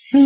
اللہ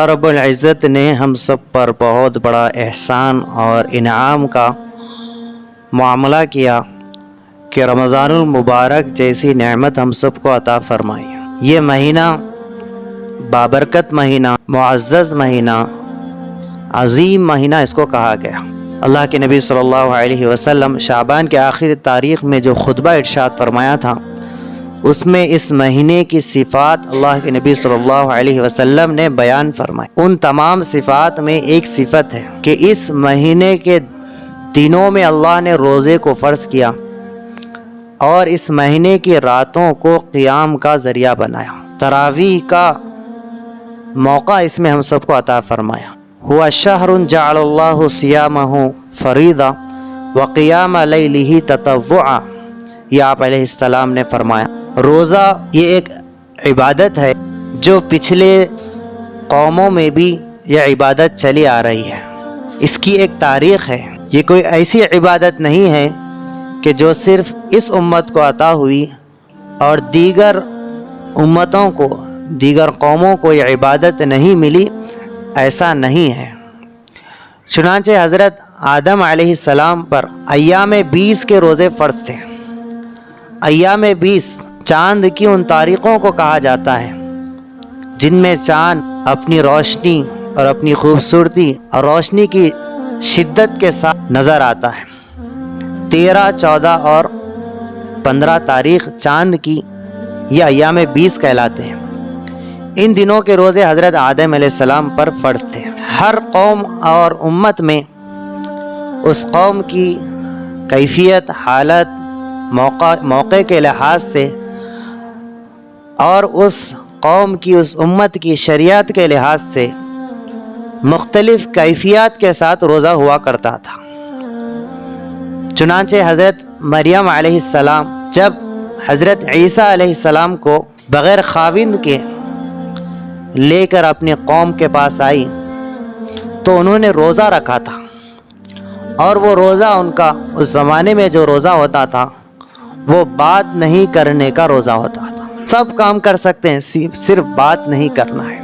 رب العزت نے ہم سب پر بہت بڑا احسان اور انعام کا معاملہ کیا کہ رمضان المبارک جیسی نعمت ہم سب کو عطا فرمائی۔ یہ مہینہ بابرکت مہینہ، معزز مہینہ، عظیم مہینہ اس کو کہا گیا۔ اللہ کے نبی صلی اللہ علیہ وسلم شعبان کے آخری تاریخ میں جو خطبہ ارشاد فرمایا تھا، اس میں اس مہینے کی صفات اللہ کے نبی صلی اللہ علیہ وسلم نے بیان فرمائی۔ ان تمام صفات میں ایک صفت ہے کہ اس مہینے کے دنوں میں اللہ نے روزے کو فرض کیا اور اس مہینے کی راتوں کو قیام کا ذریعہ بنایا، تراویح کا موقع اس میں ہم سب کو عطا فرمایا۔ ہوا شہر جعل اللہ صیامہ فریضہ وقیام لیلہ تطوعا، یہ آپ علیہ السلام نے فرمایا۔ روزہ یہ ایک عبادت ہے جو پچھلے قوموں میں بھی یہ عبادت چلی آ رہی ہے، اس کی ایک تاریخ ہے۔ یہ کوئی ایسی عبادت نہیں ہے کہ جو صرف اس امت کو عطا ہوئی اور دیگر امتوں کو، دیگر قوموں کو یہ عبادت نہیں ملی، ایسا نہیں ہے۔ چنانچہ حضرت آدم علیہ السلام پر ایام 20 کے روزے فرض تھے۔ ایام 20 چاند کی ان تاریخوں کو کہا جاتا ہے جن میں چاند اپنی روشنی اور اپنی خوبصورتی اور روشنی کی شدت کے ساتھ نظر آتا ہے۔ 13، 14 اور 15 تاریخ چاند کی یہ ایام 20 کہلاتے ہیں۔ ان دنوں کے روزے حضرت آدم علیہ السلام پر فرض تھے۔ ہر قوم اور امت میں اس قوم کی کیفیت، حالت، موقع کے لحاظ سے اور اس قوم کی، اس امت کی شریعت کے لحاظ سے مختلف کیفیات کے ساتھ روزہ ہوا کرتا تھا۔ چنانچہ حضرت مریم علیہ السلام جب حضرت عیسیٰ علیہ السلام کو بغیر خاوند کے لے کر اپنی قوم کے پاس آئی تو انہوں نے روزہ رکھا تھا، اور وہ روزہ ان کا اس زمانے میں جو روزہ ہوتا تھا وہ بات نہیں کرنے کا روزہ ہوتا تھا۔ سب کام کر سکتے ہیں، صرف بات نہیں کرنا ہے۔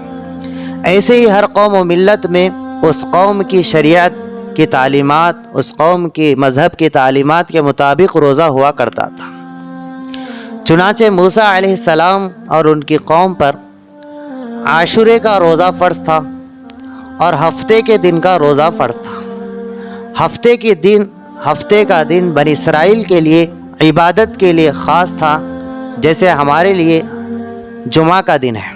ایسے ہی ہر قوم و ملت میں اس قوم کی شریعت کی تعلیمات، اس قوم کی مذہب کی تعلیمات کے مطابق روزہ ہوا کرتا تھا۔ چنانچہ موسیٰ علیہ السلام اور ان کی قوم پر عاشورے کا روزہ فرض تھا اور ہفتے کے دن کا روزہ فرض تھا۔ ہفتے کا دن بنی اسرائیل کے لیے عبادت کے لیے خاص تھا، جیسے ہمارے لیے جمعہ کا دن ہے۔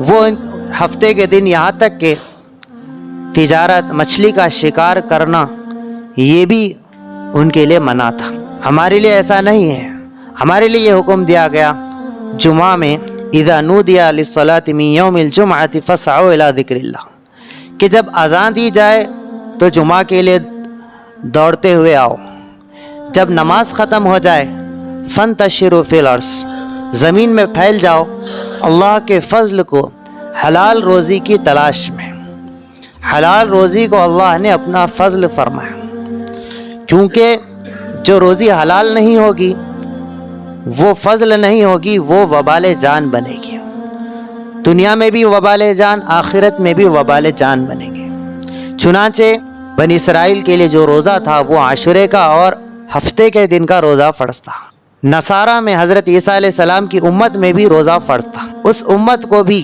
وہ ہفتے کے دن یہاں تک کہ تجارت، مچھلی کا شکار کرنا، یہ بھی ان کے لیے منع تھا۔ ہمارے لیے ایسا نہیں ہے۔ ہمارے لیے یہ حکم دیا گیا جمعہ میں اذا نودی للصلاة من یوم الجمعة فاسعوا الى ذکر اللہ، کہ جب اذان دی جائے تو جمعہ کے لیے دوڑتے ہوئے آؤ، جب نماز ختم ہو جائے فانتشروا فی الارض، زمین میں پھیل جاؤ اللہ کے فضل کو، حلال روزی کی تلاش میں۔ حلال روزی کو اللہ نے اپنا فضل فرمایا، کیونکہ جو روزی حلال نہیں ہوگی، وہ فضل نہیں ہوگی، وہ وبال جان بنے گی۔ دنیا میں بھی وبال جان، آخرت میں بھی وبال جان بنے گی۔ چنانچہ بنی اسرائیل کے لیے جو روزہ تھا وہ عاشورے کا اور ہفتے کے دن کا روزہ فرض تھا۔ نصارہ میں حضرت عیسیٰ علیہ السلام کی امت میں بھی روزہ فرض تھا۔ اس امت کو بھی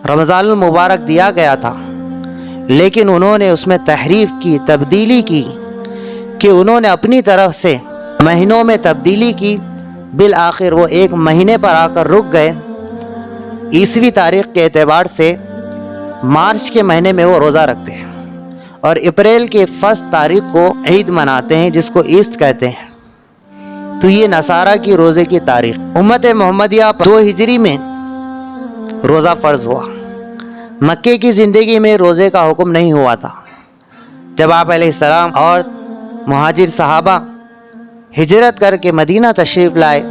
رمضان المبارک دیا گیا تھا، لیکن انہوں نے اس میں تحریف کی، تبدیلی کی، کہ انہوں نے اپنی طرف سے مہینوں میں تبدیلی کی۔ بالآخر وہ ایک مہینے پر آ کر رک گئے۔ عیسوی تاریخ کے اعتبار سے مارچ کے مہینے میں وہ روزہ رکھتے ہیں اور اپریل کے 1 تاریخ کو عید مناتے ہیں، جس کو ایسٹ کہتے ہیں۔ تو یہ نصارہ کی روزے کی تاریخ۔ امت محمدیہ 2 ہجری میں روزہ فرض ہوا۔ مکے کی زندگی میں روزے کا حکم نہیں ہوا تھا۔ جب آپ علیہ السلام اور مہاجر صحابہ ہجرت کر کے مدینہ تشریف لائے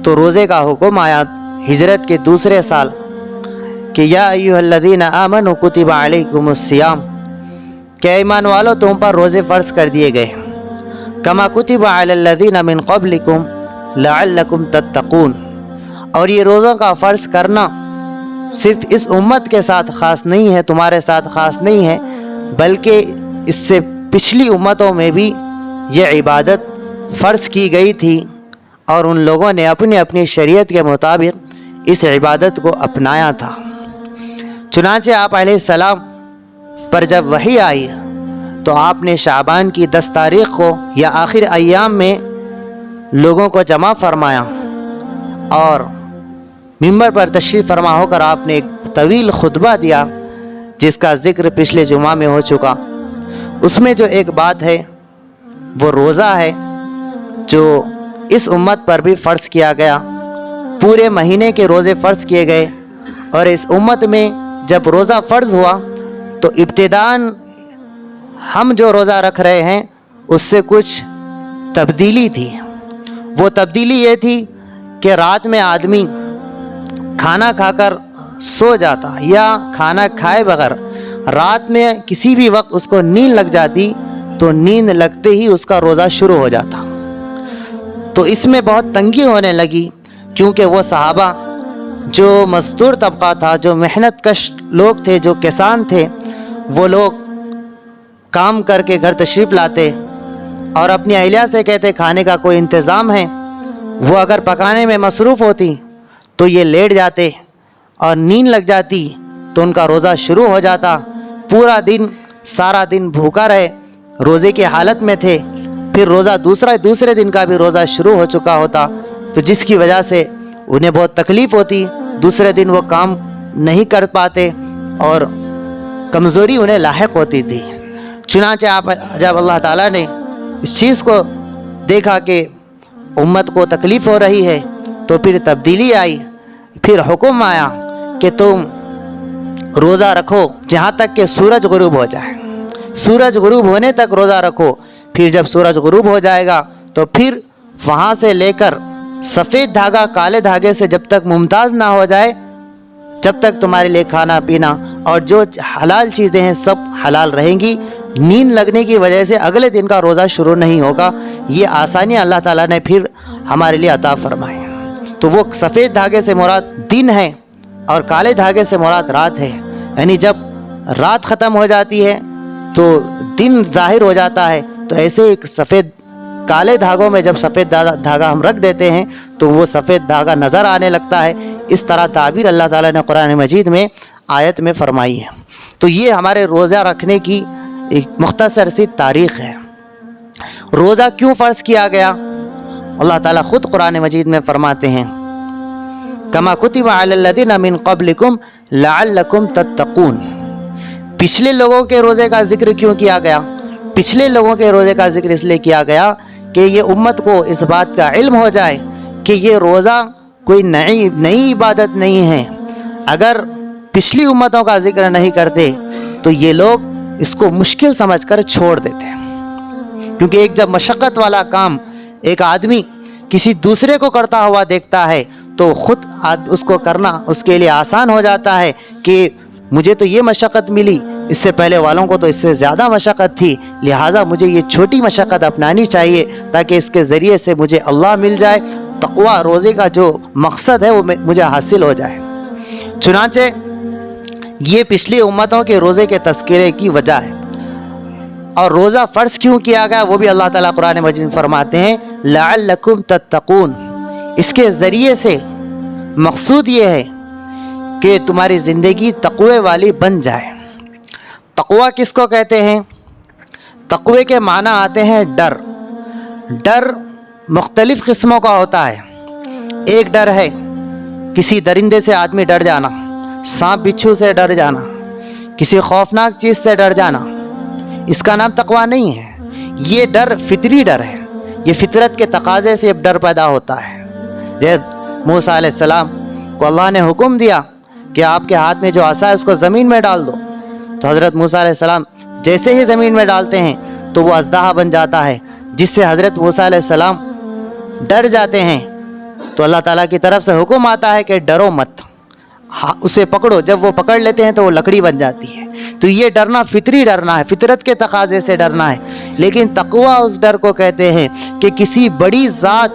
تو روزے کا حکم آیا۔ ہجرت کے دوسرے سال کہ یا ایھا الذین آمنوا کتب علیکم الصیام، کہ ایمان والو تم پر روزے فرض کر دیے گئے، کما کتب علی الذین من قبلکم لعلکم تتقون، اور یہ روزوں کا فرض کرنا صرف اس امت کے ساتھ خاص نہیں ہے، تمہارے ساتھ خاص نہیں ہے، بلکہ اس سے پچھلی امتوں میں بھی یہ عبادت فرض کی گئی تھی، اور ان لوگوں نے اپنی اپنی شریعت کے مطابق اس عبادت کو اپنایا تھا۔ چنانچہ آپ علیہ السلام پر جب وحی آئی تو آپ نے شعبان کی 10 تاریخ کو یا آخر ایام میں لوگوں کو جمع فرمایا، اور ممبر پر تشریف فرما ہو کر آپ نے ایک طویل خطبہ دیا، جس کا ذکر پچھلے جمعہ میں ہو چکا۔ اس میں جو ایک بات ہے وہ روزہ ہے، جو اس امت پر بھی فرض کیا گیا، پورے مہینے کے روزے فرض کیے گئے، اور اس امت میں جب روزہ فرض ہوا تو ابتداً ہم جو روزہ رکھ رہے ہیں اس سے کچھ تبدیلی تھی۔ وہ تبدیلی یہ تھی کہ رات میں آدمی کھانا کھا کر سو جاتا، یا کھانا کھائے بغیر رات میں کسی بھی وقت اس کو نیند لگ جاتی تو نیند لگتے ہی اس کا روزہ شروع ہو جاتا۔ تو اس میں بہت تنگی ہونے لگی، کیونکہ وہ صحابہ جو مزدور طبقہ تھا، جو محنت کش لوگ تھے، جو کسان تھے، وہ لوگ کام کر کے گھر تشریف لاتے اور اپنی اہلیہ سے کہتے کھانے کا کوئی انتظام ہے۔ وہ اگر پکانے میں مصروف ہوتی تو یہ لیٹ جاتے، اور نیند لگ جاتی تو ان کا روزہ شروع ہو جاتا۔ پورا دن، سارا دن بھوکا رہے، روزے کی حالت میں تھے، پھر روزہ دوسرے دن کا بھی روزہ شروع ہو چکا ہوتا، تو جس کی وجہ سے انہیں بہت تکلیف ہوتی، دوسرے دن وہ کام نہیں کر پاتے اور کمزوری انہیں لاحق ہوتی تھی۔ چنانچہ جب اللہ تعالیٰ نے اس چیز کو دیکھا کہ امت کو تکلیف ہو رہی ہے تو پھر تبدیلی آئی، پھر حکم آیا کہ تم روزہ رکھو جہاں تک کہ سورج غروب ہو جائے، سورج غروب ہونے تک روزہ رکھو، پھر جب سورج غروب ہو جائے گا تو پھر وہاں سے لے کر سفید دھاگا کالے دھاگے سے جب تک ممتاز نہ ہو جائے، جب تک تمہارے لیے کھانا پینا اور جو حلال چیزیں ہیں سب حلال رہیں گی۔ نیند لگنے کی وجہ سے اگلے دن کا روزہ شروع نہیں ہوگا۔ یہ آسانی اللہ تعالیٰ نے پھر ہمارے لیے عطا فرمائی۔ تو وہ سفید دھاگے سے مراد دن ہے اور کالے دھاگے سے مراد رات ہے، یعنی جب رات ختم ہو جاتی ہے تو دن ظاہر ہو جاتا ہے، تو ایسے ایک سفید کالے دھاگوں میں جب سفید دھاگا ہم رکھ دیتے ہیں تو وہ سفید دھاگا نظر آنے لگتا ہے۔ اس طرح تعبیر اللہ تعالیٰ نے قرآن مجید میں آیت میں فرمائی ہے۔ تو یہ ہمارے روزہ رکھنے کی ایک مختصر سی تاریخ ہے۔ روزہ کیوں فرض کیا گیا؟ اللہ تعالیٰ خود قرآن مجید میں فرماتے ہیں کما کتب علی الذین من قبلکم لعلکم تتقون۔ پچھلے لوگوں کے روزے کا ذکر کیوں کیا گیا؟ پچھلے لوگوں کے روزے کا ذکر اس لیے کیا گیا کہ یہ امت کو اس بات کا علم ہو جائے کہ یہ روزہ کوئی نئی عبادت نہیں ہے۔ اگر پچھلی امتوں کا ذکر نہیں کرتے تو یہ لوگ اس کو مشکل سمجھ کر چھوڑ دیتے ہیں، کیونکہ ایک جب مشقت والا کام ایک آدمی کسی دوسرے کو کرتا ہوا دیکھتا ہے تو خود اس کو کرنا اس کے لیے آسان ہو جاتا ہے کہ مجھے تو یہ مشقت ملی، اس سے پہلے والوں کو تو اس سے زیادہ مشقت تھی، لہٰذا مجھے یہ چھوٹی مشقت اپنانی چاہیے تاکہ اس کے ذریعے سے مجھے اللہ مل جائے، تقویٰ روزے کا جو مقصد ہے وہ مجھے حاصل ہو جائے۔ چنانچہ یہ پچھلی امتوں کے روزے کے تذکرے کی وجہ ہے۔ اور روزہ فرض کیوں کیا گیا وہ بھی اللہ تعالیٰ قرآن مجید میں فرماتے ہیں لعلکم تتقون۔ اس کے ذریعے سے مقصود یہ ہے کہ تمہاری زندگی تقوی والی بن جائے۔ تقوی کس کو کہتے ہیں؟ تقوی کے معنی آتے ہیں ڈر۔ ڈر مختلف قسموں کا ہوتا ہے۔ ایک ڈر ہے کسی درندے سے آدمی ڈر جانا، سانپ بچھو سے ڈر جانا، کسی خوفناک چیز سے ڈر جانا، اس کا نام تقوی نہیں ہے۔ یہ ڈر فطری ڈر ہے، یہ فطرت کے تقاضے سے ڈر پیدا ہوتا ہے۔ جب موسیٰ علیہ السلام کو اللہ نے حکم دیا کہ آپ کے ہاتھ میں جو عصا ہے اس کو زمین میں ڈال دو، تو حضرت موسیٰ علیہ السلام جیسے ہی زمین میں ڈالتے ہیں تو وہ اژدہا بن جاتا ہے، جس سے حضرت موسیٰ علیہ السلام ڈر جاتے ہیں۔ تو اللہ تعالیٰ کی طرف سے حکم آتا ہے کہ ڈرو مت، اسے پکڑو، جب وہ پکڑ لیتے ہیں تو وہ لکڑی بن جاتی ہے۔ تو یہ ڈرنا فطری ڈرنا ہے، فطرت کے تقاضے سے ڈرنا ہے۔ لیکن تقویٰ اس ڈر کو کہتے ہیں کہ کسی بڑی ذات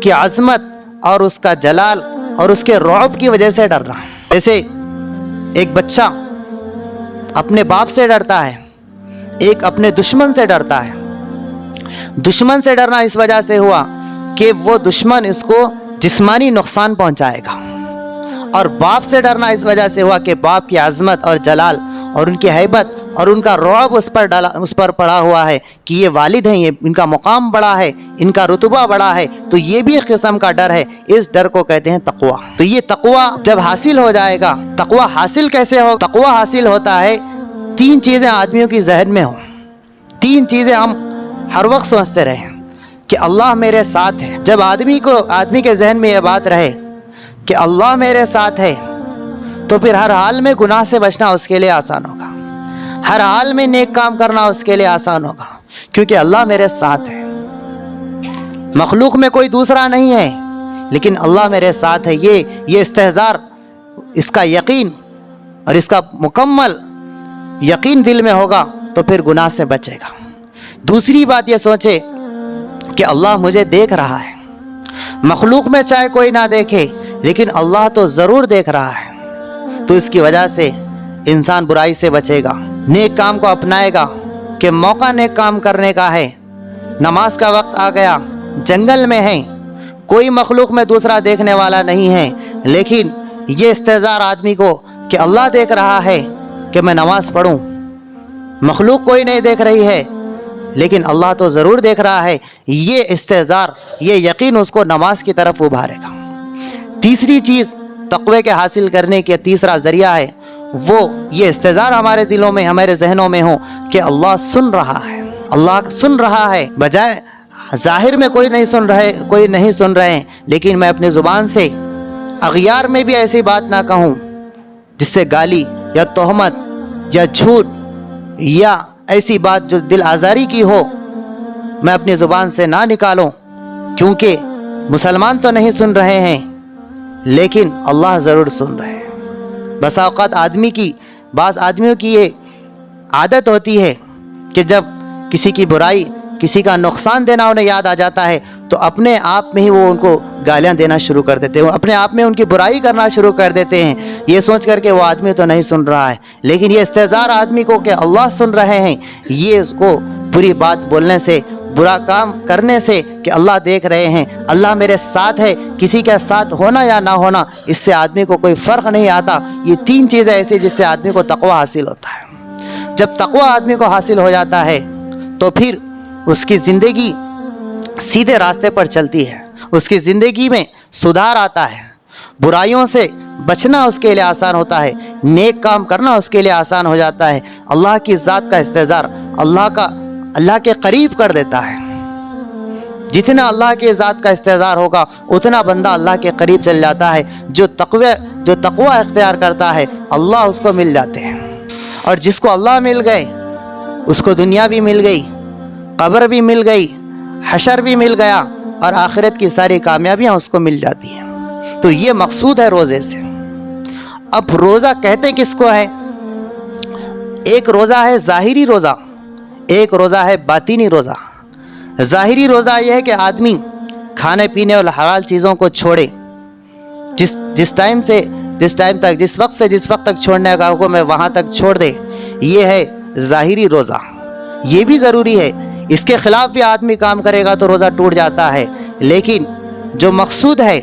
کی عظمت اور اس کا جلال اور اس کے رعب کی وجہ سے ڈرنا۔ جیسے ایک بچہ اپنے باپ سے ڈرتا ہے، ایک اپنے دشمن سے ڈرتا ہے۔ دشمن سے ڈرنا اس وجہ سے ہوا کہ وہ دشمن اس کو جسمانی نقصان پہنچائے گا، اور باپ سے ڈرنا اس وجہ سے ہوا کہ باپ کی عظمت اور جلال اور ان کی ہیبت اور ان کا رعب اس پر پڑا ہوا ہے کہ یہ والد ہیں، یہ ان کا مقام بڑا ہے، ان کا رتبہ بڑا ہے، تو یہ بھی ایک قسم کا ڈر ہے۔ اس ڈر کو کہتے ہیں تقویٰ۔ تو یہ تقویٰ جب حاصل ہو جائے گا، تقویٰ حاصل کیسے ہو؟ تقویٰ حاصل ہوتا ہے تین چیزیں آدمیوں کی ذہن میں ہوں، تین چیزیں ہم ہر وقت سوچتے رہیں کہ اللہ میرے ساتھ ہے۔ جب آدمی کے ذہن میں یہ بات رہے کہ اللہ میرے ساتھ ہے، تو پھر ہر حال میں گناہ سے بچنا اس کے لیے آسان ہوگا، ہر حال میں نیک کام کرنا اس کے لیے آسان ہوگا، کیونکہ اللہ میرے ساتھ ہے۔ مخلوق میں کوئی دوسرا نہیں ہے، لیکن اللہ میرے ساتھ ہے۔ یہ استحضار، اس کا یقین اور اس کا مکمل یقین دل میں ہوگا تو پھر گناہ سے بچے گا۔ دوسری بات یہ سوچے کہ اللہ مجھے دیکھ رہا ہے، مخلوق میں چاہے کوئی نہ دیکھے لیکن اللہ تو ضرور دیکھ رہا ہے، تو اس کی وجہ سے انسان برائی سے بچے گا، نیک کام کو اپنائے گا کہ موقع نیک کام کرنے کا ہے۔ نماز کا وقت آ گیا، جنگل میں ہیں، کوئی مخلوق میں دوسرا دیکھنے والا نہیں ہے، لیکن یہ استحضار آدمی کو کہ اللہ دیکھ رہا ہے کہ میں نماز پڑھوں، مخلوق کوئی نہیں دیکھ رہی ہے لیکن اللہ تو ضرور دیکھ رہا ہے، یہ استحضار، یہ یقین اس کو نماز کی طرف ابھارے گا۔ تیسری چیز تقوی کے حاصل کرنے کے تیسرا ذریعہ ہے، وہ یہ استحضار ہمارے دلوں میں، ہمارے ذہنوں میں ہو کہ اللہ سن رہا ہے، اللہ سن رہا ہے، بجائے ظاہر میں کوئی نہیں سن رہے، لیکن میں اپنی زبان سے اغیار میں بھی ایسی بات نہ کہوں جس سے گالی یا تہمت یا جھوٹ یا ایسی بات جو دل آزاری کی ہو، میں اپنی زبان سے نہ نکالوں، کیونکہ مسلمان تو نہیں سن رہے ہیں لیکن اللہ ضرور سن رہے ہیں۔ بسا اوقات بعض آدمیوں کی یہ عادت ہوتی ہے کہ جب کسی کی برائی، کسی کا نقصان دینا انہیں یاد آ جاتا ہے تو اپنے آپ میں ہی وہ ان کو گالیاں دینا شروع کر دیتے ہیں، اپنے آپ میں ان کی برائی کرنا شروع کر دیتے ہیں، یہ سوچ کر کہ وہ آدمی تو نہیں سن رہا ہے۔ لیکن یہ استحضار آدمی کو کہ اللہ سن رہے ہیں، یہ اس کو بری بات بولنے سے، برا کام کرنے سے کہ اللہ دیکھ رہے ہیں، اللہ میرے ساتھ ہے، کسی کے ساتھ ہونا یا نہ ہونا اس سے آدمی کو کوئی فرق نہیں آتا۔ یہ تین چیزیں ایسی جس سے آدمی کو تقوی حاصل ہوتا ہے۔ جب تقوی آدمی کو حاصل ہو جاتا ہے تو پھر اس کی زندگی سیدھے راستے پر چلتی ہے، اس کی زندگی میں سدھار آتا ہے، برائیوں سے بچنا اس کے لیے آسان ہوتا ہے، نیک کام کرنا اس کے لیے آسان ہو جاتا ہے، اللہ کی ذات کا استحضار اللہ کے قریب کر دیتا ہے۔ جتنا اللہ کے ذات کا استحضار ہوگا اتنا بندہ اللہ کے قریب چل جاتا ہے۔ جو تقوی اختیار کرتا ہے اللہ اس کو مل جاتے ہیں، اور جس کو اللہ مل گئے اس کو دنیا بھی مل گئی، قبر بھی مل گئی، حشر بھی مل گیا، اور آخرت کی ساری کامیابیاں اس کو مل جاتی ہیں۔ تو یہ مقصود ہے روزے سے۔ اب روزہ کہتے کس کو ہے؟ ایک روزہ ہے ظاہری روزہ، ایک روزہ ہے باطنی روزہ۔ ظاہری روزہ یہ ہے کہ آدمی کھانے پینے اور حلال چیزوں کو چھوڑے، جس وقت تک چھوڑنے کا حکم ہے وہاں تک چھوڑ دے، یہ ہے ظاہری روزہ۔ یہ بھی ضروری ہے، اس کے خلاف بھی آدمی کام کرے گا تو روزہ ٹوٹ جاتا ہے۔ لیکن جو مقصود ہے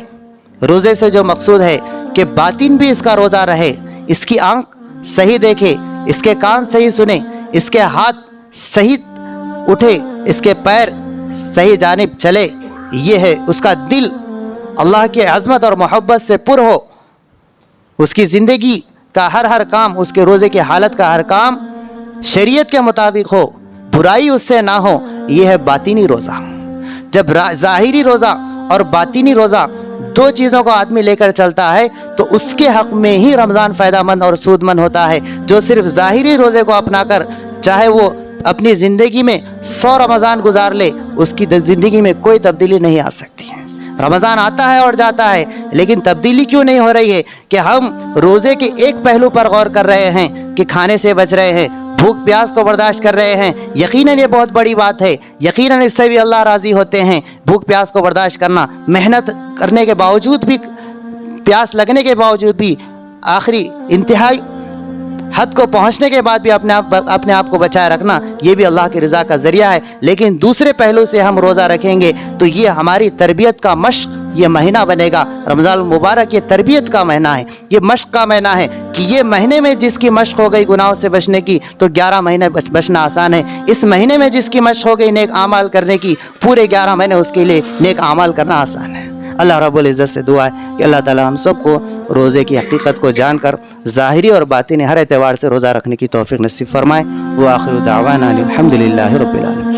روزے سے، جو مقصود ہے کہ باطن بھی اس کا روزہ رہے، اس کی آنکھ صحیح دیکھے، اس کے کان صحیح سنے، اس کے ہاتھ صحیح اٹھے، اس کے پیر صحیح جانب چلے، یہ ہے اس کا دل اللہ کی عظمت اور محبت سے پر ہو، اس کی زندگی کا ہر کام، اس کے روزے کی حالت کا ہر کام شریعت کے مطابق ہو، برائی اس سے نہ ہو، یہ ہے باطنی روزہ۔ جب ظاہری روزہ اور باطنی روزہ دو چیزوں کو آدمی لے کر چلتا ہے تو اس کے حق میں ہی رمضان فائدہ مند اور سود مند ہوتا ہے۔ جو صرف ظاہری روزے کو اپنا کر چاہے وہ اپنی زندگی میں 100 رمضان گزار لے، اس کی زندگی میں کوئی تبدیلی نہیں آ سکتی ہے۔ رمضان آتا ہے اور جاتا ہے لیکن تبدیلی کیوں نہیں ہو رہی ہے کہ ہم روزے کے ایک پہلو پر غور کر رہے ہیں کہ کھانے سے بچ رہے ہیں, بھوک پیاس کو برداشت کر رہے ہیں. یقیناً یہ بہت بڑی بات ہے, یقیناً اس سے بھی اللہ راضی ہوتے ہیں. بھوک پیاس کو برداشت کرنا, محنت کرنے کے باوجود بھی, پیاس لگنے کے باوجود بھی, آخری انتہائی حد کو پہنچنے کے بعد بھی اپنے آپ کو بچائے رکھنا, یہ بھی اللہ کی رضا کا ذریعہ ہے. لیکن دوسرے پہلو سے ہم روزہ رکھیں گے تو یہ ہماری تربیت کا مشق, یہ مہینہ بنے گا. رمضان المبارک یہ تربیت کا مہینہ ہے, یہ مشق کا مہینہ ہے کہ یہ مہینے میں جس کی مشق ہو گئی گناہوں سے بچنے کی تو 11 مہینے بچنا آسان ہے. اس مہینے میں جس کی مشق ہو گئی نیک اعمال کرنے کی, پورے 11 مہینے اس کے لیے نیک اعمال کرنا آسان ہے. اللہ رب العزت سے دعا ہے کہ اللہ تعالی ہم سب کو روزے کی حقیقت کو جان کر ظاہری اور باطنی ہر اعتبار سے روزہ رکھنے کی توفیق نصیب فرمائے. وآخر دعوانا الحمدللہ رب العالمین.